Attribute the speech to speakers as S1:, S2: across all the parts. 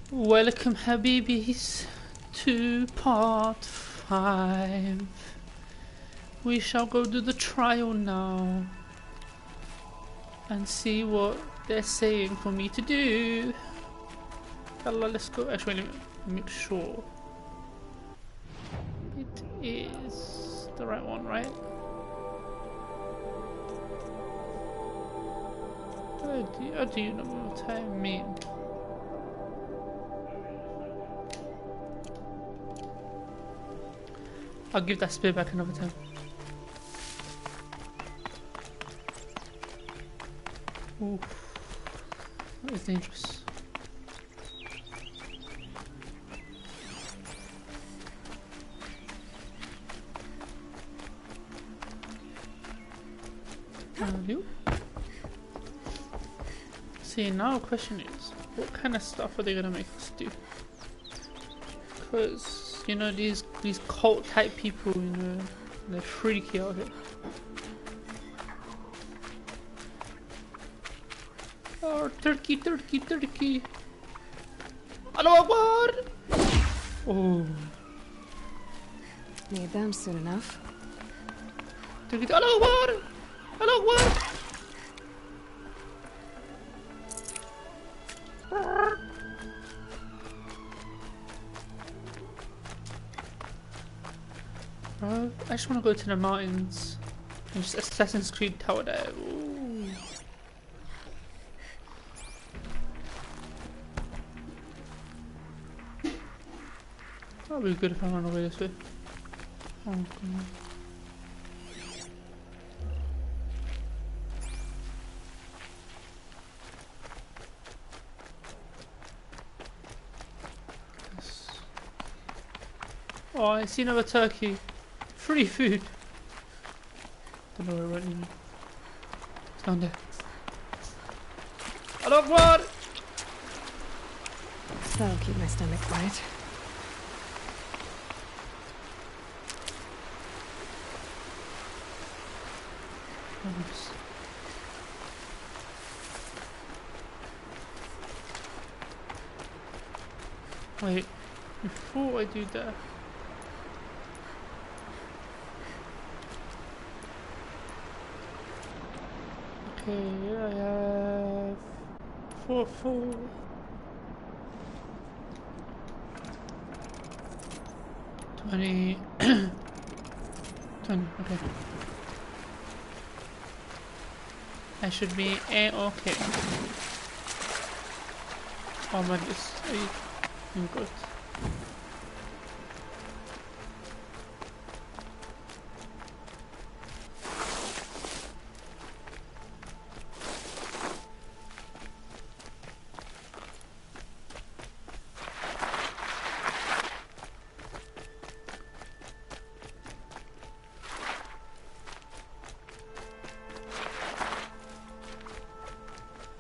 S1: Welcome, Habibis, to part 5. We shall go do the trial now and see what they're saying for me to do. Yalla, let's go. Actually, let me make sure it is the right one, right? How do you know what I mean? I'll give that spear back another time. Ooh, that is dangerous. You? See, now the question is, what kind of stuff are they gonna make us do? Because, you know, these cult type people, you know, they're freaky out here. Oh, turkey, turkey, turkey. Allahu Akbar! Oh.
S2: Need them soon enough.
S1: Turkey, Allahu Akbar! Allahu Akbar! I just want to go to the mountains and just Assassin's Creed Tower there. Ooh. That'll be good if I run away this way. Oh, God. Yes. Oh, I see another turkey. Free food. Don't know where it went. It's down there. I don't want.
S2: That'll keep my stomach quiet.
S1: Nice. Wait, before I do that. Okay, I have 4. 20. 20, okay. I should be A-okay. Oh my goodness, I'm good.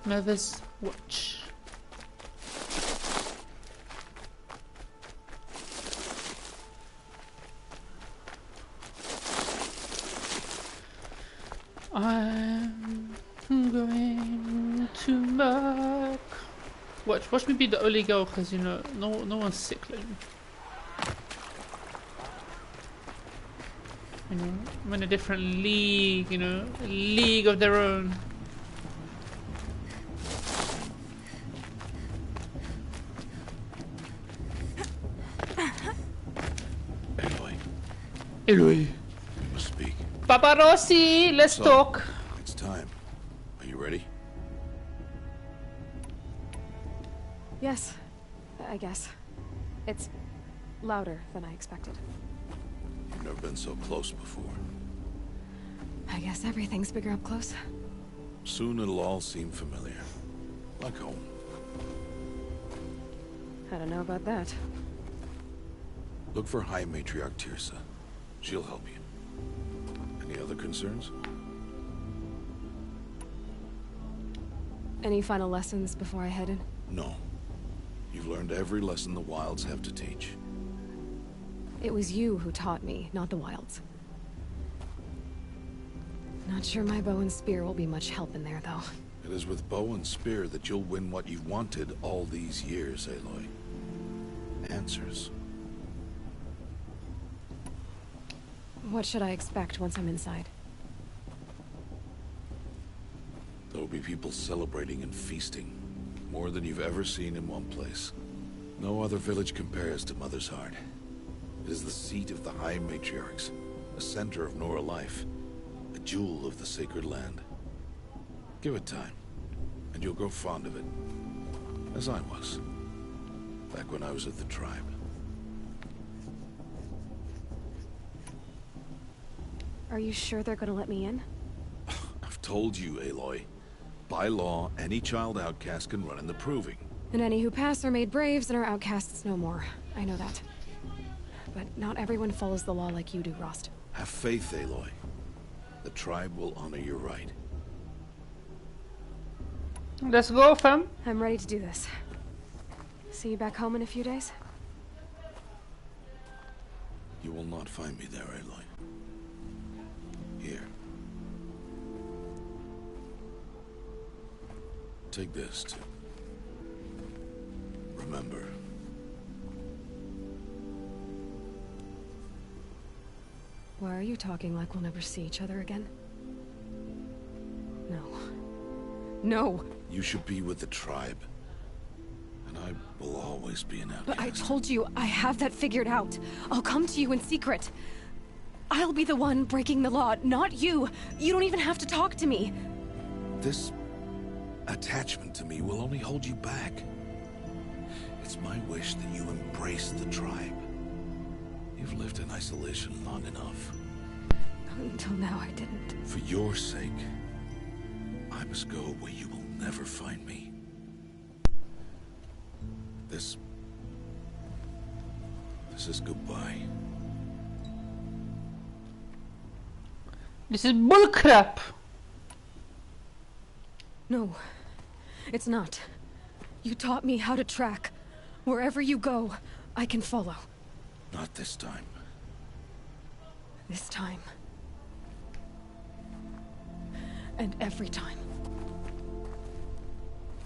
S1: Mother's watch. I'm going to back. Watch me be the only girl, cause you know no one's sick like me. You know, I'm in a different league. You know, a league of their own.
S3: Eloy, we must speak.
S1: Papa Rossi, let's talk.
S3: It's time. Are you ready?
S2: Yes, I guess. It's louder than I expected.
S3: You've never been so close before.
S2: I guess everything's bigger up close.
S3: Soon it'll all seem familiar. Like home.
S2: I don't know about that.
S3: Look for High Matriarch Tirsa. She'll help you. Any other concerns?
S2: Any final lessons before I head in?
S3: No. You've learned every lesson the Wilds have to teach.
S2: It was you who taught me, not the Wilds. Not sure my bow and spear will be much help in there, though.
S3: It is with bow and spear that you'll win what you've wanted all these years, Aloy. Answers.
S2: What should I expect once I'm inside?
S3: There will be people celebrating and feasting. More than you've ever seen in one place. No other village compares to Mother's Heart. It is the seat of the High Matriarchs, a center of Nora life, a jewel of the sacred land. Give it time, and you'll grow fond of it. As I was, back when I was at the tribe.
S2: Are you sure they're gonna let me in?
S3: I've told you, Aloy. By law, any child outcast can run in the proving.
S2: And any who pass are made braves and are outcasts no more. I know that. But not everyone follows the law like you do, Rost.
S3: Have faith, Aloy. The tribe will honor your right.
S1: Let's go, fam.
S2: I'm ready to do this. See you back home in a few days?
S3: You will not find me there, Aloy. Here. Take this, too. Remember.
S2: Why are you talking like we'll never see each other again? No. No!
S3: You should be with the tribe. And I will always be an outcast.
S2: But I told you, I have that figured out. I'll come to you in secret. I'll be the one breaking the law, not you. You don't even have to talk to me.
S3: This attachment to me will only hold you back. It's my wish that you embrace the tribe. You've lived in isolation long enough.
S2: Until now, I didn't.
S3: For your sake, I must go where you will never find me. This is goodbye.
S1: This is bullcrap.
S2: No, it's not. You taught me how to track. Wherever you go, I can follow.
S3: Not this time.
S2: This time. And every time.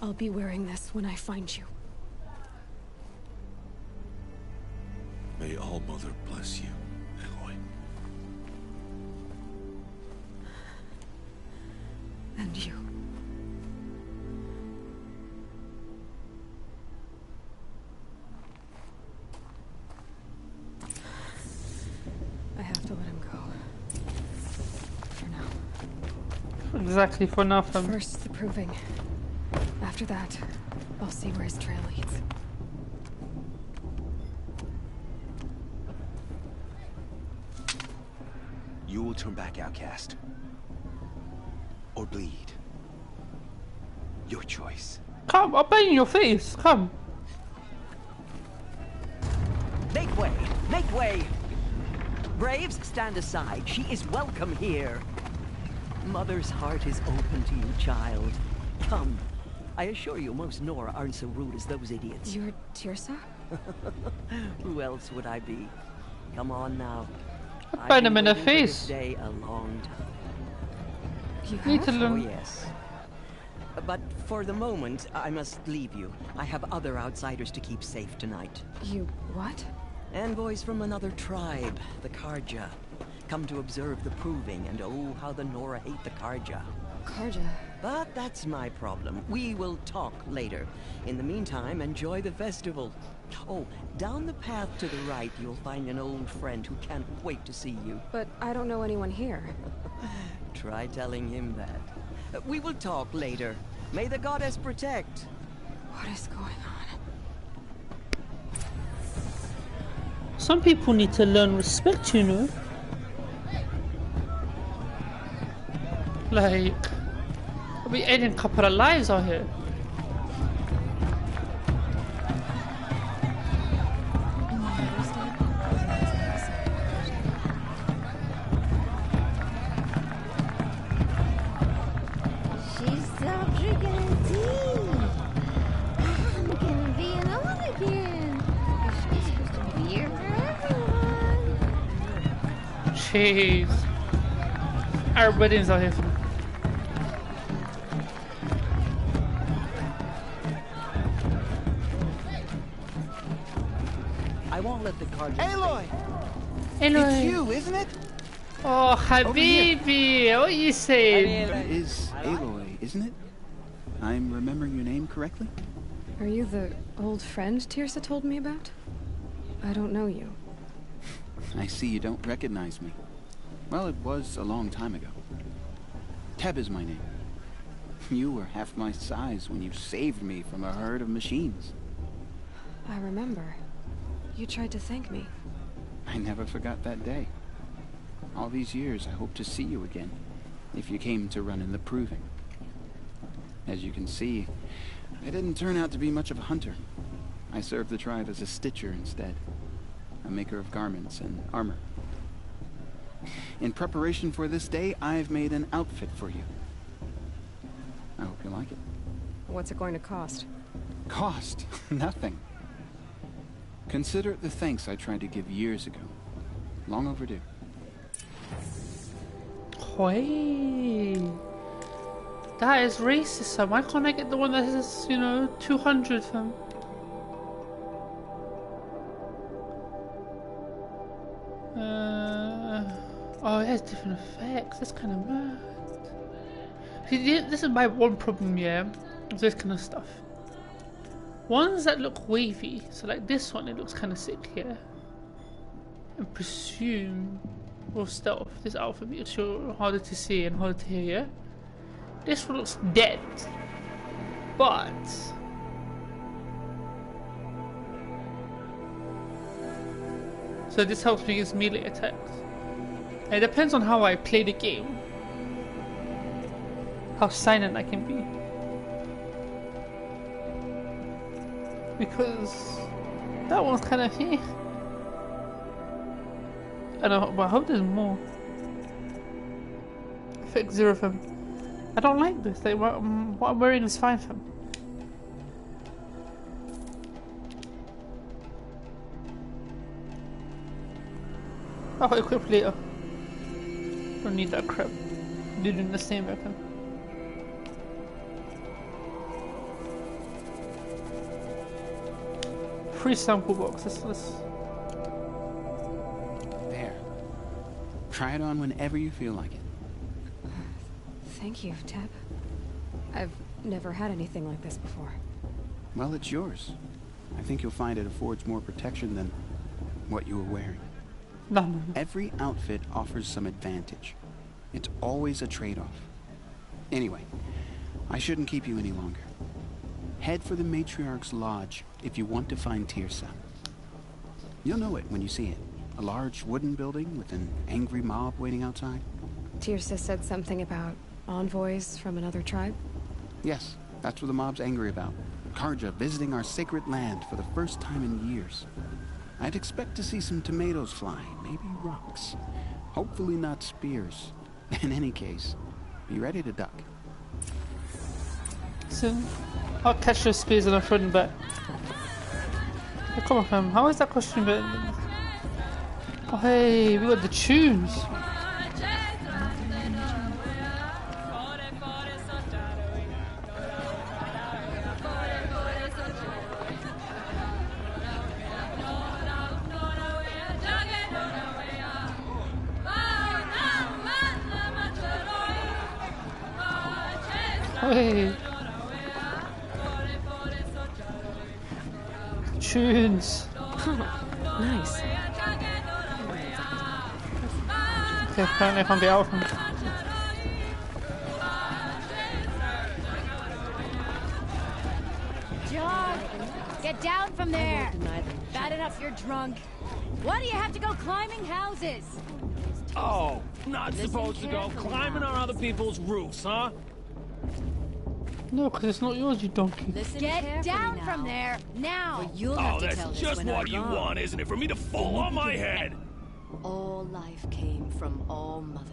S2: I'll be wearing this when I find you.
S3: May All Mother bless you, Aloy.
S2: And you. I have to let him go. For now.
S1: Exactly, for now, fam.
S2: First, the proving. After that, I'll see where his trail leads.
S4: You will turn back, outcast. Or bleed. Your choice.
S1: Come, I'll bang in your face. Come.
S5: Make way! Make way! Braves, stand aside. She is welcome here. Mother's heart is open to you, child. Come. I assure you, most Nora aren't so rude as those idiots.
S2: You're Tirsa?
S5: Who else would I be? Come on now.
S1: I'll bang him in the
S5: I've been waiting for
S1: face.
S5: this day a long time.
S2: You
S1: Need to
S2: have?
S5: Oh
S1: learn.
S5: yes. But for the moment, I must leave you. I have other outsiders to keep safe tonight.
S2: You what?
S5: Envoys from another tribe, the Karja. Come to observe the proving, and oh, how the Nora hate the Karja.
S2: Karja.
S5: But that's my problem. We will talk later. In the meantime, enjoy the festival. Oh, down the path to the right, you'll find an old friend who can't wait to see you.
S2: But I don't know anyone here.
S5: Try telling him that. We will talk later. May the goddess protect.
S2: What is going on?
S1: Some people need to learn respect, you know. Like, we ending a couple of lives out here.
S6: She's still drinking tea. I'm gonna be alone again. She's supposed to be here for everyone.
S1: Jeez. Our weddings out here.
S7: won't let the carja.
S8: Aloy!
S1: Hello.
S8: It's you, isn't it?
S1: Oh, Habibi, what are you saying?
S8: It is Aloy, isn't it? I'm remembering your name correctly?
S2: Are you the old friend Tirsa told me about? I don't know you.
S8: I see you don't recognize me. Well, it was a long time ago. Teb is my name. You were half my size when you saved me from a herd of machines.
S2: I remember. You tried to thank me.
S8: I never forgot that day. All these years, I hope to see you again, if you came to run in the proving. As you can see, I didn't turn out to be much of a hunter. I served the tribe as a stitcher instead, a maker of garments and armor. In preparation for this day, I've made an outfit for you. I hope you like it.
S2: What's it going to cost?
S8: Cost? Nothing. Consider it the thanks I tried to give years ago. Long overdue.
S1: Hey, that is racist. So why can't I get the one that says, you know, 200 from? Oh, it has different effects. That's kind of mad. See, this is my one problem, yeah, with this kind of stuff. Ones that look wavy, so like this one, it looks kind of sick here. And presume, or stealth, this alpha being sure harder to see and harder to hear, yeah? This one looks dead. But so this helps me against melee attacks. It depends on how I play the game. How silent I can be. Because that one's kind of here. And I hope there's more. Effect 0 for him. I don't like this. Like, what I'm wearing is fine for him. I'll equip later. Don't need that crap. They're doing the same weapon. Free sample box. Let's...
S8: There. Try it on whenever you feel like it.
S2: Thank you, Teb. I've never had anything like this before.
S8: Well, it's yours. I think you'll find it affords more protection than what you were wearing.
S1: No.
S8: Every outfit offers some advantage. It's always a trade-off. Anyway, I shouldn't keep you any longer. Head for the Matriarch's Lodge if you want to find Tirsa. You'll know it when you see it. A large wooden building with an angry mob waiting outside.
S2: Tirsa said something about envoys from another tribe?
S8: Yes, that's what the mob's angry about. Karja visiting our sacred land for the first time in years. I'd expect to see some tomatoes fly, maybe rocks. Hopefully not spears. In any case, be ready to duck.
S1: Soon. I'll catch your spears and I'll throw them back. Oh, come on, fam. How is that costume better? Oh, hey, we got the tunes. Hey. Tunes.
S2: Nice.
S1: Okay, apparently I found the album.
S6: John, get down from there. Bad enough you're drunk. Why do you have to go climbing houses?
S9: Oh, not supposed to go climbing on other people's roofs, huh?
S1: No, because it's not yours, you donkey.
S6: Get down from there, now!
S9: You'll have to tell this just what you want, isn't it? For me to fall on my head!
S10: All life came from All Mother.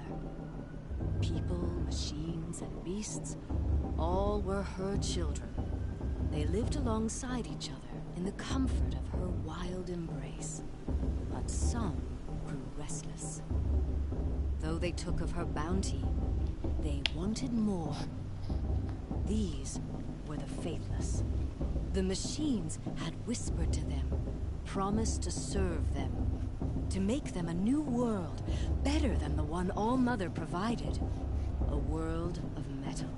S10: People, machines, and beasts, all were her children. They lived alongside each other in the comfort of her wild embrace. But some grew restless. Though they took of her bounty, they wanted more. These were the faithless. The machines had whispered to them, promised to serve them, to make them a new world, better than the one All-Mother provided. A world of metal.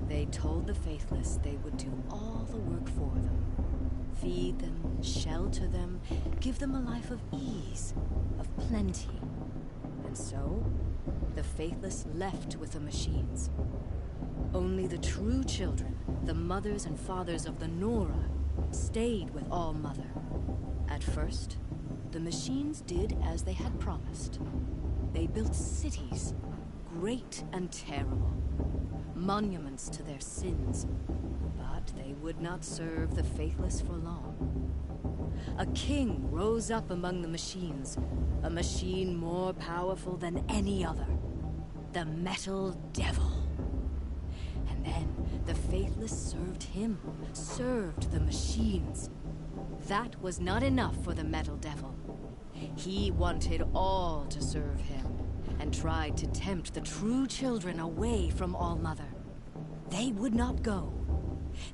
S10: They told the Faithless they would do all the work for them. Feed them, shelter them, give them a life of ease, of plenty. And so, the Faithless left with the machines. Only the true children, the mothers and fathers of the Nora, stayed with All-Mother. At first, the machines did as they had promised. They built cities, great and terrible, monuments to their sins. But they would not serve the Faithless for long. A king rose up among the machines, a machine more powerful than any other. The Metal Devil. And then the Faithless served him, served the machines. That was not enough for the Metal Devil. He wanted all to serve him, and tried to tempt the true children away from All-Mother. They would not go.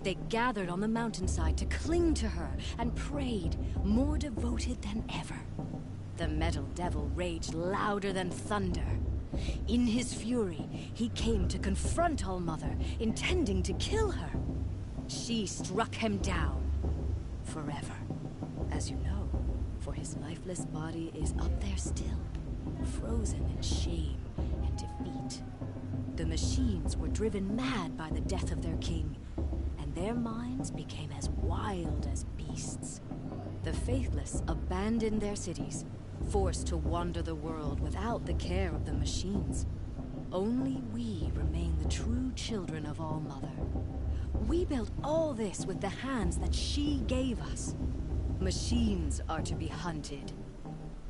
S10: They gathered on the mountainside to cling to her and prayed, more devoted than ever. The Metal Devil raged louder than thunder. In his fury, he came to confront All-Mother, intending to kill her. She struck him down. Forever. As you know, for his lifeless body is up there still, frozen in shame and defeat. The machines were driven mad by the death of their king, and their minds became as wild as beasts. The Faithless abandoned their cities, forced to wander the world without the care of the machines. Only we remain the true children of All-Mother. We built all this with the hands that she gave us. Machines are to be hunted.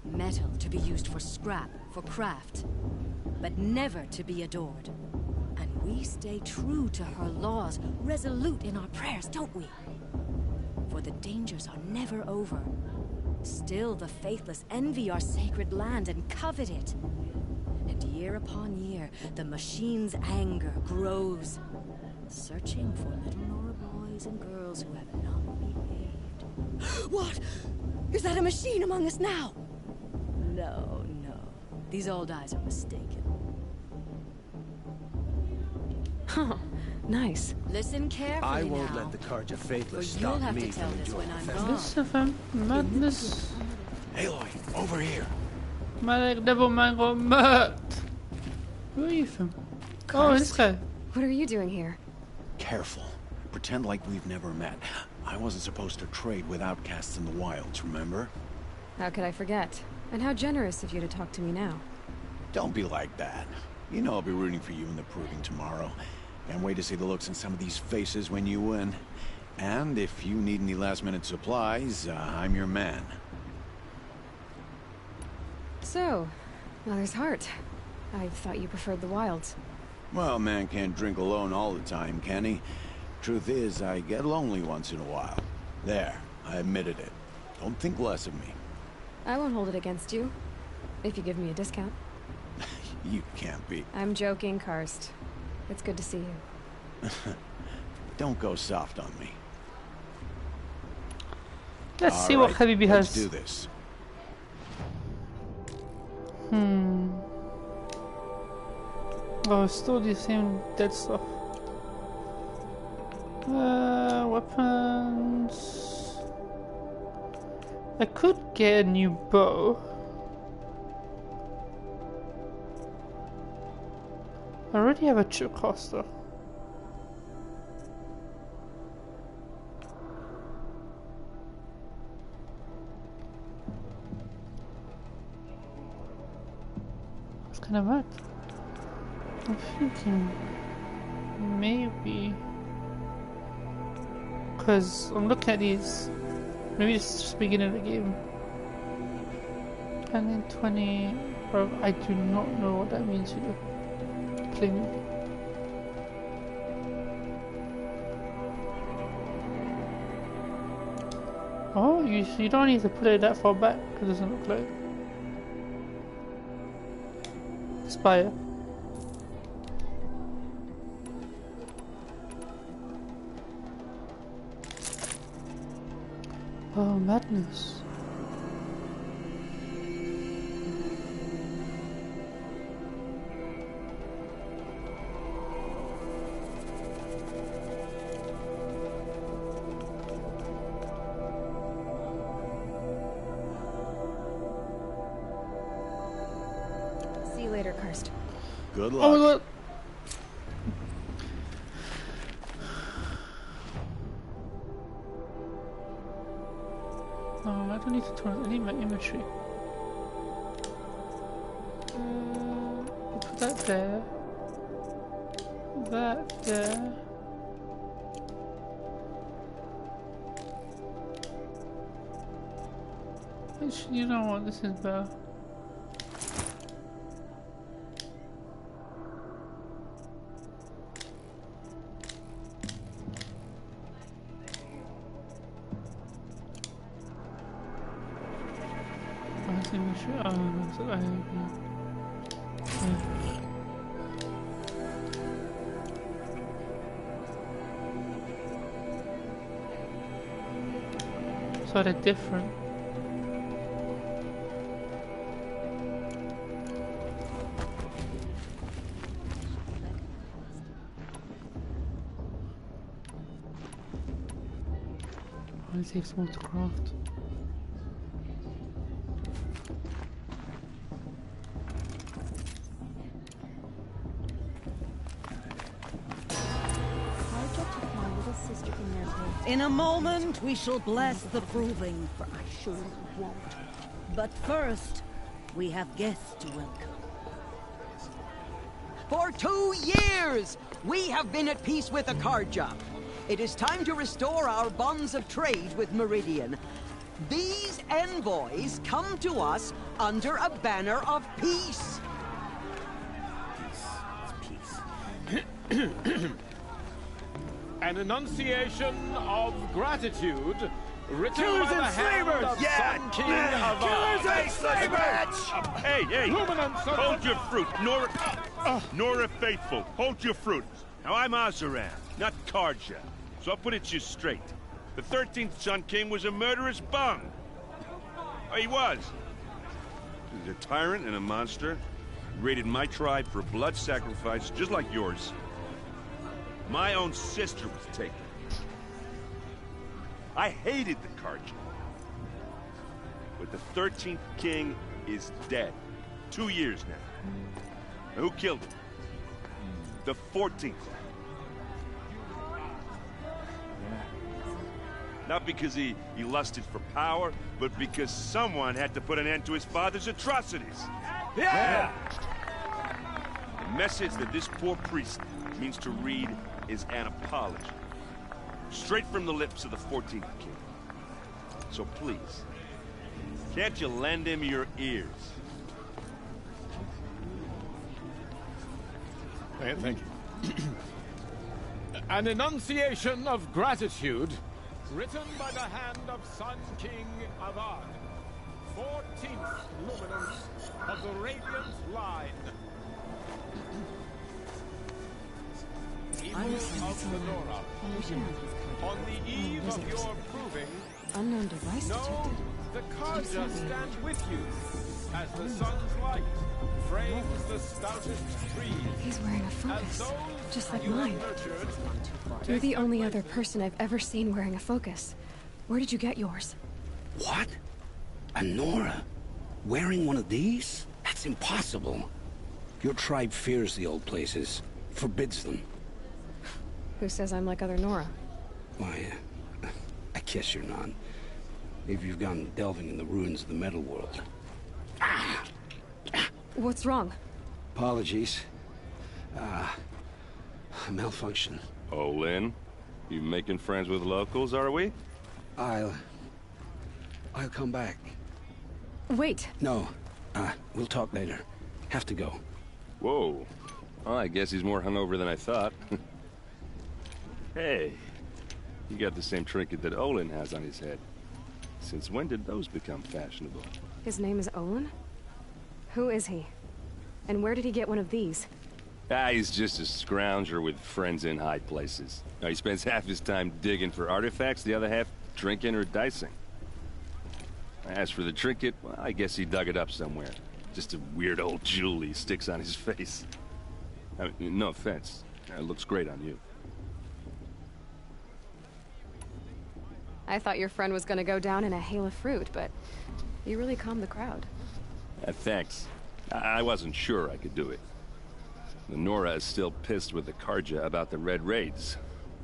S10: Metal to be used for scrap, for craft. But never to be adored. And we stay true to her laws, resolute in our prayers, don't we? For the dangers are never over. Still the Faithless envy our sacred land and covet it. And year upon year, the machine's anger grows, searching for little Nora boys and girls who have not behaved. What? Is that a machine among us now? No, no. These old eyes are mistaken.
S2: Huh. Nice.
S10: Listen carefully
S4: I won't
S10: now,
S4: let the Carja Faithless
S10: for you'll
S4: stop
S10: have
S4: me
S10: to tell
S4: from
S10: this when
S4: enjoying
S10: I'm
S4: the
S10: gone.
S1: This of him madness.
S3: Aloy, over here.
S1: Manic Devil Man got murked. Who are you from? Oh, this guy.
S2: What are you doing here?
S7: Careful. Pretend like we've never met. I wasn't supposed to trade with outcasts in the wilds, remember?
S2: How could I forget? And how generous of you to talk to me now.
S7: Don't be like that. You know I'll be rooting for you in the proving tomorrow. Can't wait to see the looks in some of these faces when you win. And if you need any last-minute supplies, I'm your man.
S2: So, Mother's Heart. I thought you preferred the wilds.
S7: Well, man can't drink alone all the time, can he? Truth is, I get lonely once in a while. There, I admitted it. Don't think less of me.
S2: I won't hold it against you. If you give me a discount.
S7: You can't be.
S2: I'm joking, Karst. It's good to see you.
S7: Don't go soft on me.
S1: Let's
S7: All
S1: see what
S7: right,
S1: Habibi
S7: let's
S1: has.
S7: do this.
S1: Oh, still the same dead stuff. Weapons. I could get a new bow. I already have a chip caster. It's kind of mad. I'm thinking maybe because I'm looking at these. Maybe it's just beginning of the game. And then 20. Bro, I do not know what that means. You know. Playing. Oh, you don't need to play that far back because it doesn't look like Spire. Oh, madness.
S2: See you later, Karst.
S7: Good luck.
S1: Oh, look. Oh, I don't need to turn on any of my imagery. Put that there. That there. You know what? This is better. So they're different. It takes more to craft.
S11: In a moment, we shall bless the proving, for I surely won't. But first, we have guests to welcome.
S5: For 2 years, we have been at peace with Akarja. It is time to restore our bonds of trade with Meridian. These envoys come to us under a banner of peace.
S9: An enunciation of gratitude written
S7: Killers
S9: by the
S7: and
S9: hand
S7: slavers!
S9: of
S7: Yeah,
S9: Sun King
S7: yeah.
S9: of
S7: Killers and slavers!
S12: Hey, hey!
S9: Luminance of
S12: Hold your fruit, Nora Faithful. Hold your fruit. Now I'm Azaran, not Karja, so I'll put it to you straight. The 13th Sun King was a murderous bung. Oh, he was. He was a tyrant and a monster. He raided my tribe for a blood sacrifice, just like yours. My own sister was taken. I hated the Karja. But the 13th king is dead. 2 years now. Now, who killed him? The 14th. Not because he lusted for power, but because someone had to put an end to his father's atrocities.
S7: Yeah!
S12: The message that this poor priest means to read is an apology. Straight from the lips of the 14th king. So please, can't you lend him your ears?
S9: Thank you. An enunciation of gratitude written by the hand of Sun King Avad, 14th luminance of the Radiant Line. People of the Nora, on the eve of your proving,
S2: Unknown device
S9: know
S2: detected.
S9: the Karja stand with you as the sun's light frames the stoutest trees.
S2: He's wearing a focus,
S9: As those
S2: just like
S9: you have
S2: mine.
S9: nurtured,
S2: You're the only other person I've ever seen wearing a focus. Where did you get yours?
S13: What? A Nora? Wearing one of these? That's impossible. Your tribe fears the old places, forbids them.
S2: Who says I'm like other Nora?
S13: Why, I guess you're not. If you've gone delving in the ruins of the metal world.
S2: What's wrong?
S13: Apologies. Malfunction.
S12: Oh, Lynn, you making friends with locals, are we?
S13: I'll come back.
S2: Wait.
S13: No, we'll talk later. Have to go.
S12: Whoa. Well, I guess he's more hungover than I thought. Hey, you got the same trinket that Olin has on his head. Since when did those become fashionable?
S2: His name is Olin? Who is he? And where did he get one of these?
S12: He's just a scrounger with friends in high places. He spends half his time digging for artifacts, the other half drinking or dicing.
S14: As for the trinket, well, I guess he dug it up somewhere. Just a weird old jewel he sticks on his face. I mean, no offense. It looks great on you.
S2: I thought your friend was gonna go down in a hail of fruit, but you really calmed the crowd.
S14: Thanks. I wasn't sure I could do it. The Nora is still pissed with the Karja about the Red Raids,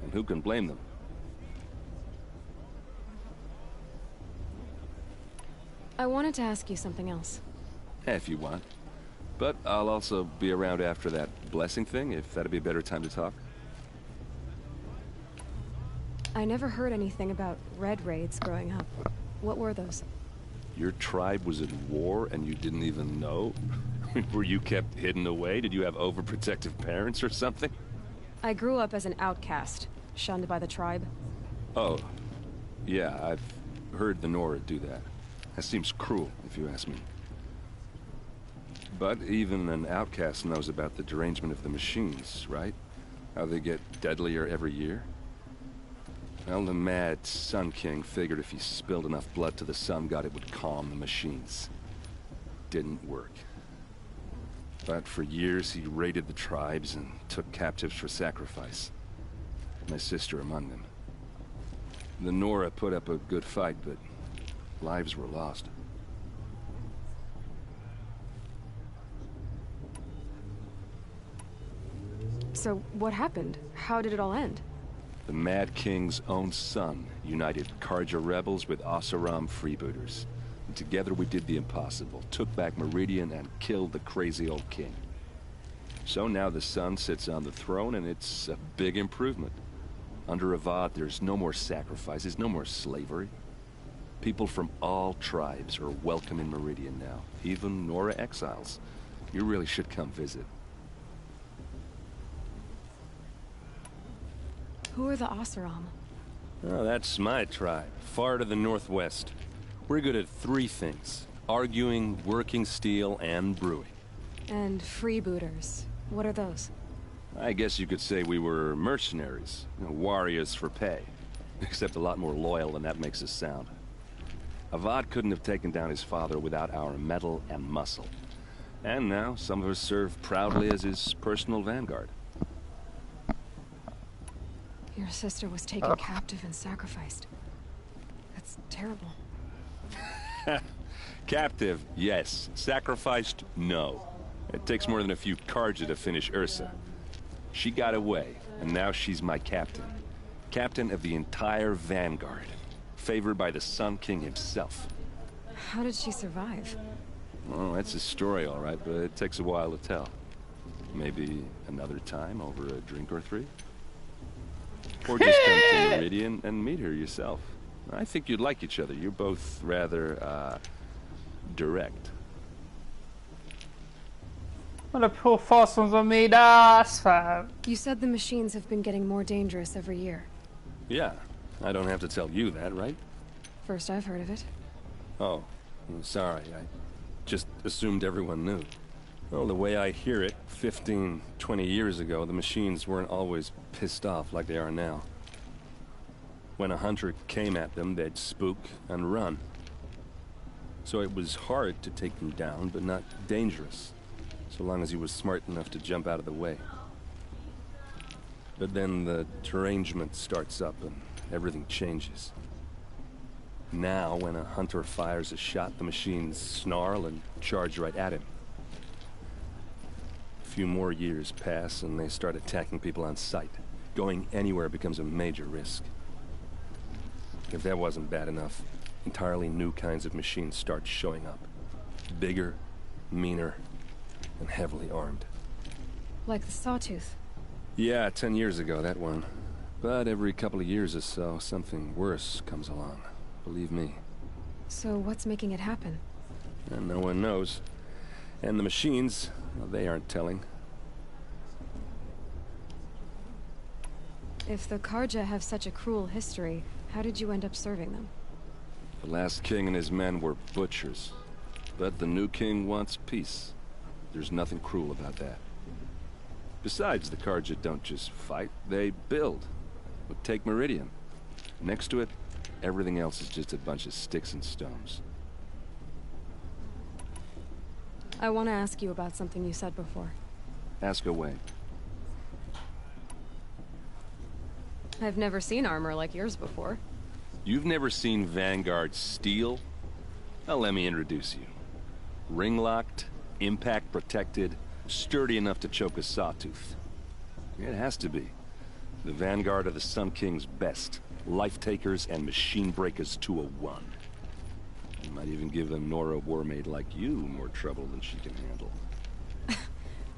S14: and who can blame them?
S2: I wanted to ask you something else.
S14: If you want. But I'll also be around after that blessing thing, if that'd be a better time to talk.
S2: I never heard anything about Red Raids growing up. What were those?
S14: Your tribe was at war and you didn't even know? Were you kept hidden away? Did you have overprotective parents or something?
S2: I grew up as an outcast, shunned by the tribe.
S14: Oh. Yeah, I've heard the Nora do that. That seems cruel, if you ask me. But even an outcast knows about the derangement of the machines, right? How they get deadlier every year? Well, the mad Sun King figured if he spilled enough blood to the Sun God, it would calm the machines. Didn't work. But for years, he raided the tribes and took captives for sacrifice. My sister among them. The Nora put up a good fight, but lives were lost.
S2: So, what happened? How did it all end?
S14: The Mad King's own son united Karja rebels with Oseram freebooters. And together we did the impossible, took back Meridian and killed the crazy old king. So now the son sits on the throne and it's a big improvement. Under Avad, there's no more sacrifices, no more slavery. People from all tribes are welcome in Meridian now, even Nora exiles. You really should come visit.
S2: Who are the Oseram?
S14: Oh, that's my tribe, far to the northwest. We're good at three things: arguing, working steel, and brewing.
S2: And freebooters. What are those?
S14: I guess you could say we were mercenaries, warriors for pay. Except a lot more loyal than that makes us sound. Avad couldn't have taken down his father without our metal and muscle. And now, some of us serve proudly as his personal vanguard.
S2: Your sister was taken captive and sacrificed. That's terrible.
S14: Captive, yes. Sacrificed, no. It takes more than a few Karja to finish Ursa. She got away, and now she's my captain. Captain of the entire vanguard. Favored by the Sun King himself.
S2: How did she survive?
S14: Oh, that's a story, all right, but it takes a while to tell. Maybe another time over a drink or three? Or just come to Meridian and meet her yourself. I think you'd like each other. You're both rather, direct.
S1: Håller på att fasen som middags fan.
S2: You said the machines have been getting more dangerous every year.
S14: Yeah, I don't have to tell you that, right?
S2: First I've heard of it.
S14: Oh, I'm sorry. I just assumed everyone knew. Well, the way I hear it, 15, 20 years ago, the machines weren't always pissed off like they are now. When a hunter came at them, they'd spook and run. So it was hard to take them down, but not dangerous, so long as he was smart enough to jump out of the way. But then the derangement starts up and everything changes. Now, when a hunter fires a shot, the machines snarl and charge right at him. A few more years pass and they start attacking people on sight. Going anywhere becomes a major risk. If that wasn't bad enough, entirely new kinds of machines start showing up. Bigger, meaner, and heavily armed.
S2: Like the Sawtooth.
S14: Yeah, 10 years ago, that one. But every couple of years or so, something worse comes along. Believe me.
S2: So what's making it happen?
S14: And no one knows. And the machines, well, they aren't telling.
S2: If the Karja have such a cruel history, how did you end up serving them?
S14: The last king and his men were butchers. But the new king wants peace. There's nothing cruel about that. Besides, the Karja don't just fight, they build. But take Meridian. Next to it, everything else is just a bunch of sticks and stones.
S2: I want to ask you about something you said before.
S14: Ask away.
S2: I've never seen armor like yours before.
S14: You've never seen Vanguard steel? Well, let me introduce you. Ring-locked, impact-protected, sturdy enough to choke a sawtooth. It has to be. The Vanguard of the Sun King's best. Life-takers and machine-breakers to a one. You might even give a Nora warmaid like you more trouble than she can handle.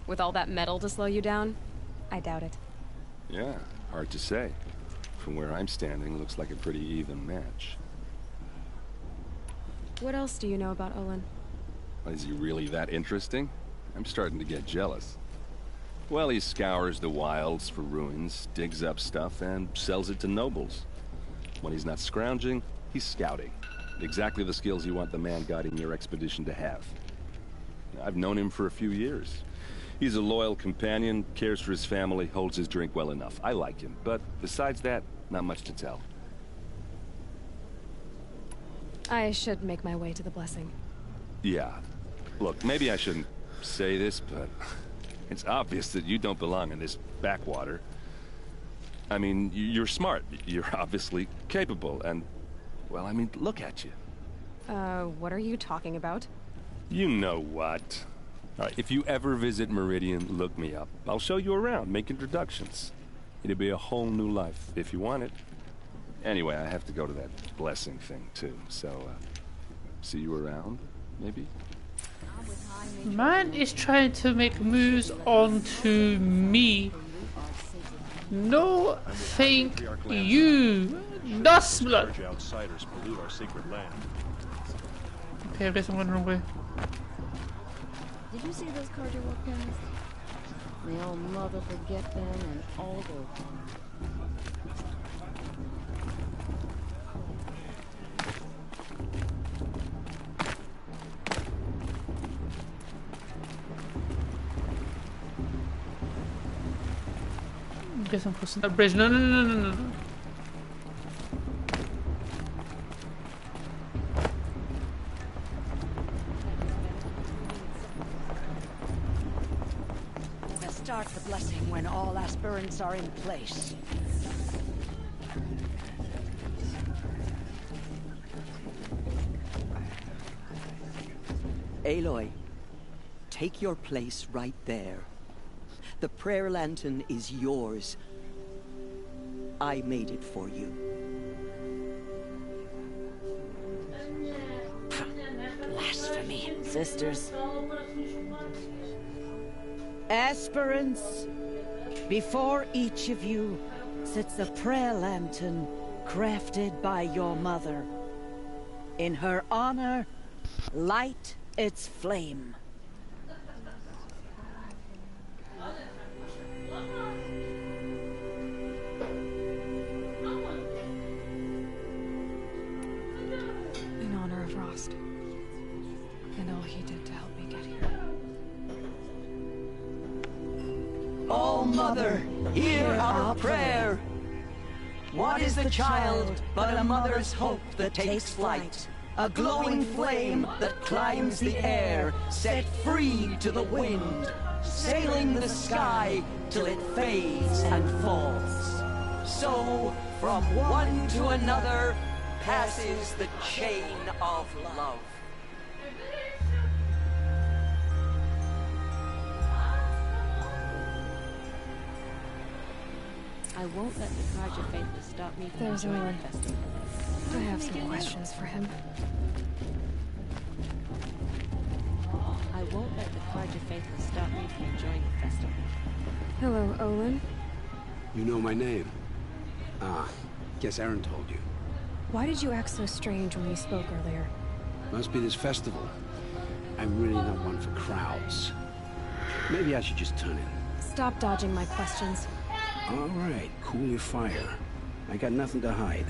S2: With all that metal to slow you down? I doubt it.
S14: Yeah, hard to say. From where I'm standing, looks like a pretty even match.
S2: What else do you know about Olin?
S14: Is he really that interesting? I'm starting to get jealous. Well, he scours the wilds for ruins, digs up stuff, and sells it to nobles. When he's not scrounging, he's scouting. Exactly the skills you want the man guiding your expedition to have. I've known him for a few years. He's a loyal companion, cares for his family, holds his drink well enough. I like him, but besides that, not much to tell.
S2: I should make my way to the blessing.
S14: Yeah. Look, maybe I shouldn't say this, but it's obvious that you don't belong in this backwater. I mean, you're smart. You're obviously capable, and, well, I mean, look at you.
S2: What are you talking about?
S14: You know what. All right, if you ever visit Meridian, look me up. I'll show you around, make introductions. It'll be a whole new life, if you want it. Anyway, I have to go to that blessing thing, too, so, see you around, maybe?
S1: Man is trying to make moves onto me. No, thank you. Dust blood. Okay, I guess I'm going the wrong way.
S6: Did you see those cards you walked past? May old mother forget them and all go.
S1: Guess I'm crossing that bridge. No.
S5: Start the blessing when all aspirants are in place. Aloy, take your place right there. The prayer lantern is yours. I made it for you. Blasphemy.
S11: Sisters. Aspirants, before each of you sits a prayer lantern crafted by your mother. In her honor, light its flame.
S2: In honor of Rost, and all he did to help me get here.
S5: O Mother, hear our prayer. What is the child but a mother's hope that takes flight? A glowing flame that climbs the air, set free to the wind, sailing the sky till it fades and falls. So, from one to another, passes the chain of love.
S6: I won't let the charge of faithless stop me from
S2: There's
S6: enjoying
S2: Owen.
S6: the festival.
S2: I have some questions for him.
S6: I won't let the charge of faithless stop me from enjoying the festival.
S2: Hello, Olin.
S13: You know my name? Ah, guess Aaron told you.
S2: Why did you act so strange when we spoke earlier?
S13: Must be this festival. I'm really not one for crowds. Maybe I should just turn in.
S2: Stop dodging my questions.
S13: All right, cool your fire. I got nothing to hide.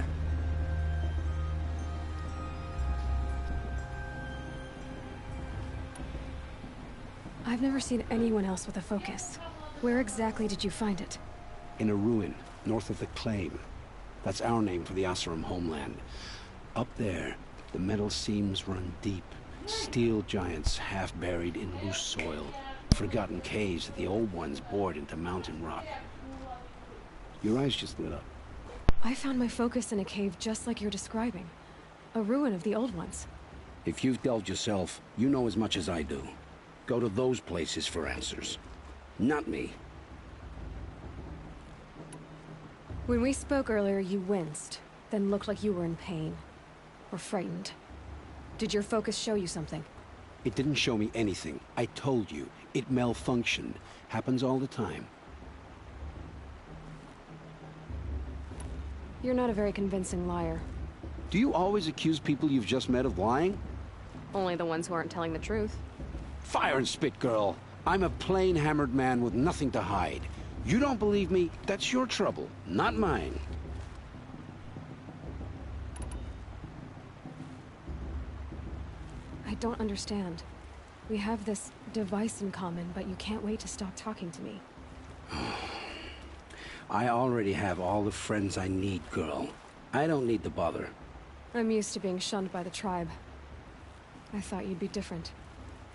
S2: I've never seen anyone else with a focus. Where exactly did you find it?
S13: In a ruin, north of the Claim. That's our name for the Oseram homeland. Up there, the metal seams run deep, Steel giants half buried in loose soil. Forgotten caves that the old ones bored into mountain rock. Your eyes just lit up.
S2: I found my focus in a cave just like you're describing. A ruin of the old ones.
S13: If you've delved yourself, you know as much as I do. Go to those places for answers. Not me.
S2: When we spoke earlier, you winced, then looked like you were in pain. Or frightened. Did your focus show you something?
S13: It didn't show me anything. I told you. It malfunctioned. Happens all the time.
S2: You're not a very convincing liar.
S13: Do you always accuse people you've just met of lying?
S2: Only the ones who aren't telling the truth.
S13: Fire and spit, girl. I'm a plain hammered man with nothing to hide. You don't believe me? That's your trouble, not mine.
S2: I don't understand. We have this device in common, but you can't wait to stop talking to me.
S13: I already have all the friends I need, girl. I don't need the bother.
S2: I'm used to being shunned by the tribe. I thought you'd be different.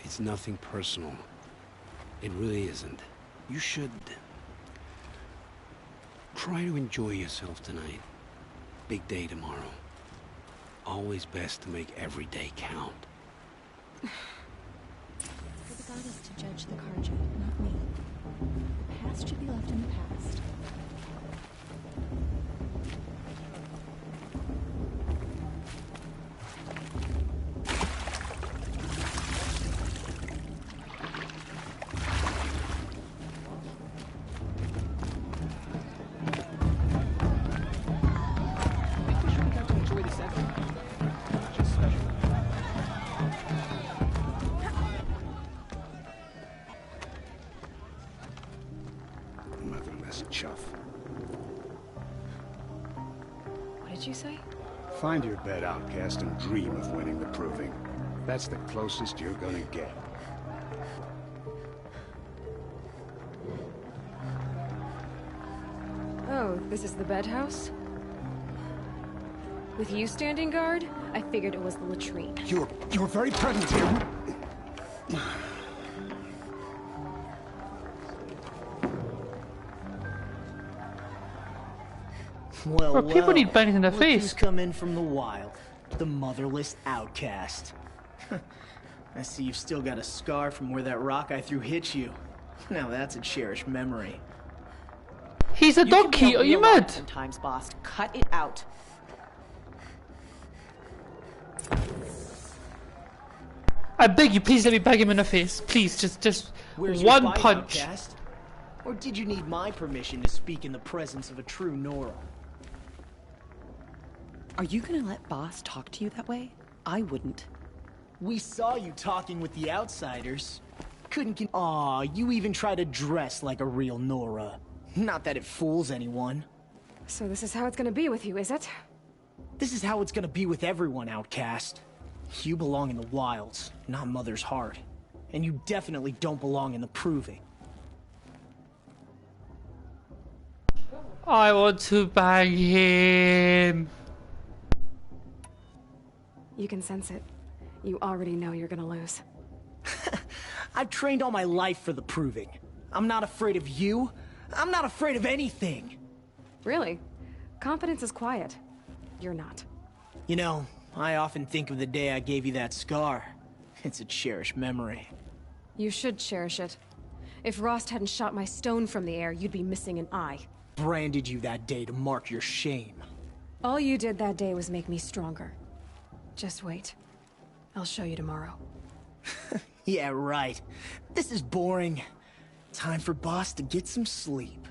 S13: It's nothing personal. It really isn't. You should... try to enjoy yourself tonight. Big day tomorrow. Always best to make every day count.
S6: For the goddess to judge the Karja, not me. The past should be left in the past.
S15: Find your bed, outcast, and dream of winning the proving. That's the closest you're gonna get.
S2: Oh, this is the bed house? With you standing guard, I figured it was the latrine.
S15: You're very pregnant here.
S1: Well, people need banged in the face.
S16: Who's come in from the wild? The motherless outcast. I see you've still got a scar from where that rock I threw hit you. Now that's a cherished memory.
S1: He's a donkey. Are you mad?
S17: Sometimes, boss. Cut it out.
S1: I beg you, please let me bang him in the face. Please, just
S16: Where's
S1: one
S16: your fight,
S1: punch.
S16: Outcast? Or did you need my permission to speak in the presence of a true Nora?
S17: Are you gonna let boss talk to you that way? I wouldn't.
S16: We saw you talking with the outsiders. Aw, you even try to dress like a real Nora. Not that it fools anyone.
S2: So this is how it's gonna be with you, is it?
S16: This is how it's gonna be with everyone, outcast. You belong in the wilds, not Mother's Heart. And you definitely don't belong in the proving.
S1: I want to bang him.
S2: You can sense it. You already know you're gonna lose.
S16: I've trained all my life for the proving. I'm not afraid of you. I'm not afraid of anything.
S2: Really? Confidence is quiet. You're not.
S16: You know, I often think of the day I gave you that scar. It's a cherished memory.
S2: You should cherish it. If Rost hadn't shot my stone from the air, you'd be missing an eye.
S16: Branded you that day to mark your shame.
S2: All you did that day was make me stronger. Just wait. I'll show you tomorrow.
S16: Yeah, right. This is boring. Time for boss to get some sleep.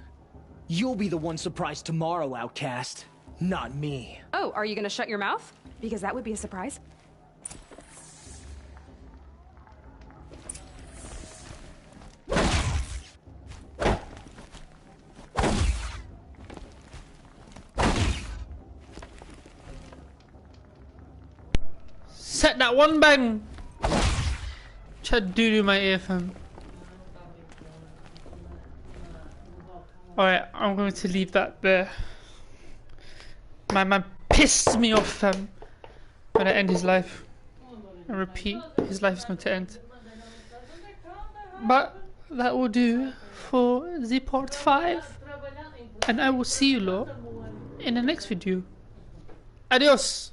S16: You'll be the one surprised tomorrow, outcast. Not me.
S2: Oh, are you gonna shut your mouth? Because that would be a surprise.
S1: Set that one bang. Try to do my ear, fam. Alright, I'm going to leave that there. My man pissed me off, fam. Gonna end his life. and repeat, his life is going to end. But that will do for the part 5, and I will see you lot in the next video. Adios!